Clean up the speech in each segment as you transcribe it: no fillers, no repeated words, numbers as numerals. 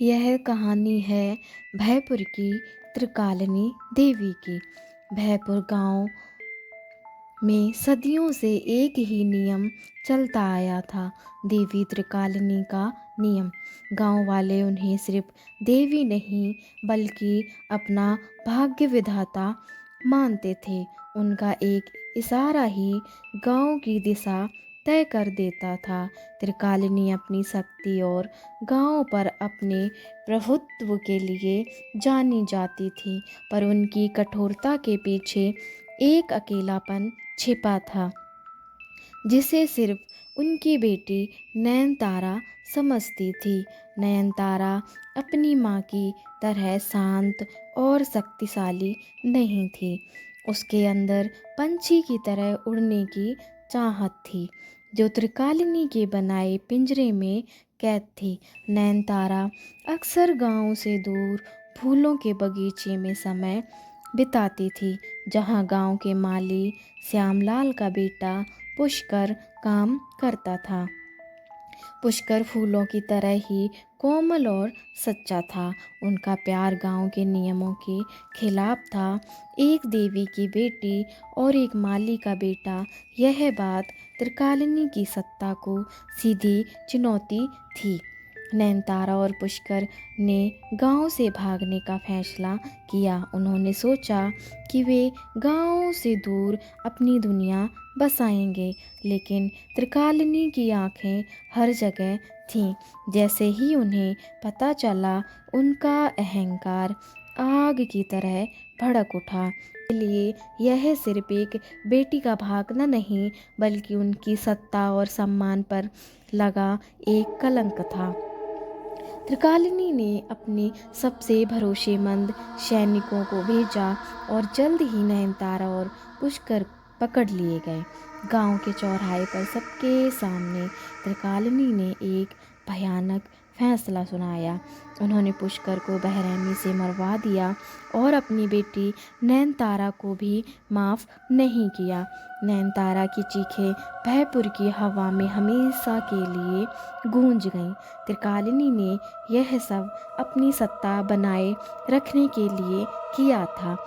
यह कहानी है भयपुर की त्रिकालिनी देवी की। भयपुर गांव में सदियों से एक ही नियम चलता आया था, देवी त्रिकालिनी का नियम। गांव वाले उन्हें सिर्फ देवी नहीं बल्कि अपना भाग्य विधाता मानते थे। उनका एक इशारा ही गांव की दिशा तय कर देता था। त्रिकालिनी अपनी शक्ति और गांव पर अपने प्रभुत्व के लिए जानी जाती थी, पर उनकी कठोरता के पीछे एक अकेलापन छिपा था, जिसे सिर्फ उनकी बेटी नयनतारा समझती थी। नयनतारा अपनी माँ की तरह शांत और शक्तिशाली नहीं थी। उसके अंदर पंछी की तरह उड़ने की चाहत थी, जो त्रिकालिनी के बनाए पिंजरे में कैद थी। नयनतारा अक्सर गांव से दूर फूलों के बगीचे में समय बिताती थी, जहां गांव के माली श्यामलाल का बेटा पुष्कर काम करता था। पुष्कर फूलों की तरह ही कोमल और सच्चा था। उनका प्यार गांव के नियमों के खिलाफ था। एक देवी की बेटी और एक माली का बेटा, यह बात त्रिकालिनी की सत्ता को सीधी चुनौती थी। नयनतारा और पुष्कर ने गांव से भागने का फैसला किया। उन्होंने सोचा कि वे गांव से दूर अपनी दुनिया बसाएंगे, लेकिन त्रिकालिनी की आंखें हर जगह थीं। जैसे ही उन्हें पता चला, उनका अहंकार आग की तरह भड़क उठा। लिए यह सिर्फ एक बेटी का भागना नहीं, बल्कि उनकी सत्ता और सम्मान पर लगा एक कलंक था। त्रिकालिनी ने अपने सबसे भरोसेमंद सैनिकों को भेजा और जल्द ही नयनतारा और पुष्कर पकड़ लिए गए। गांव के चौराहे पर सबके सामने त्रिकालिनी ने एक भयानक फैसला सुनाया। उन्होंने पुष्कर को बेरहमी से मरवा दिया और अपनी बेटी नयनतारा को भी माफ़ नहीं किया। नयनतारा की चीखें भयपुर की हवा में हमेशा के लिए गूंज गईं। त्रिकालिनी ने यह सब अपनी सत्ता बनाए रखने के लिए किया था,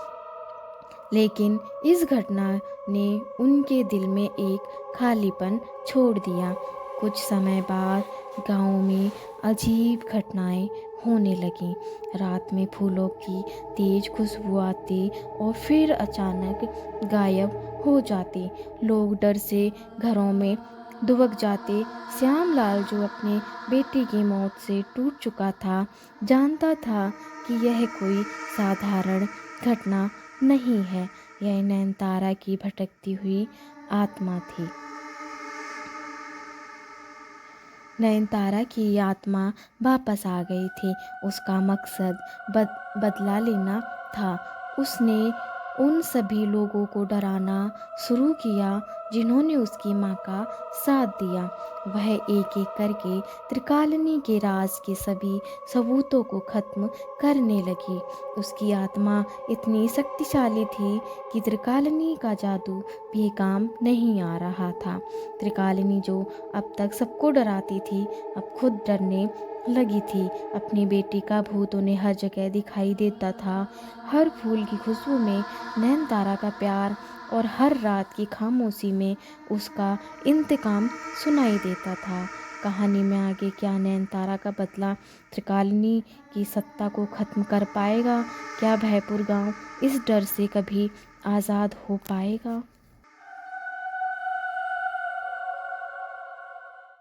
लेकिन इस घटना ने उनके दिल में एक खालीपन छोड़ दिया। कुछ समय बाद गांव में अजीब घटनाएं होने लगीं। रात में फूलों की तेज खुशबू आती और फिर अचानक गायब हो जाती। लोग डर से घरों में दुबक जाते। श्यामलाल, जो अपने बेटी की मौत से टूट चुका था, जानता था कि यह कोई साधारण घटना नहीं है, यह नयनतारा की भटकती हुई आत्मा थी। नयनतारा की आत्मा वापस आ गई थी। उसका मकसद बदला लेना था। उसने उन सभी लोगों को डराना शुरू किया जिन्होंने उसकी माँ का साथ दिया। वह एक एक करके त्रिकालिनी के राज के सभी सबूतों को खत्म करने लगी। उसकी आत्मा इतनी शक्तिशाली थी कि त्रिकालिनी का जादू भी काम नहीं आ रहा था। त्रिकालिनी, जो अब तक सबको डराती थी, अब खुद डरने लगी थी। अपनी बेटी का भूत उन्हें हर जगह दिखाई देता था। हर फूल की खुशबू में नयनतारा का प्यार और हर रात की खामोशी में उसका इंतकाम सुनाई देता था। कहानी में आगे क्या नयनतारा का बदला त्रिकालिनी की सत्ता को खत्म कर पाएगा? क्या भयपुर गांव इस डर से कभी आज़ाद हो पाएगा?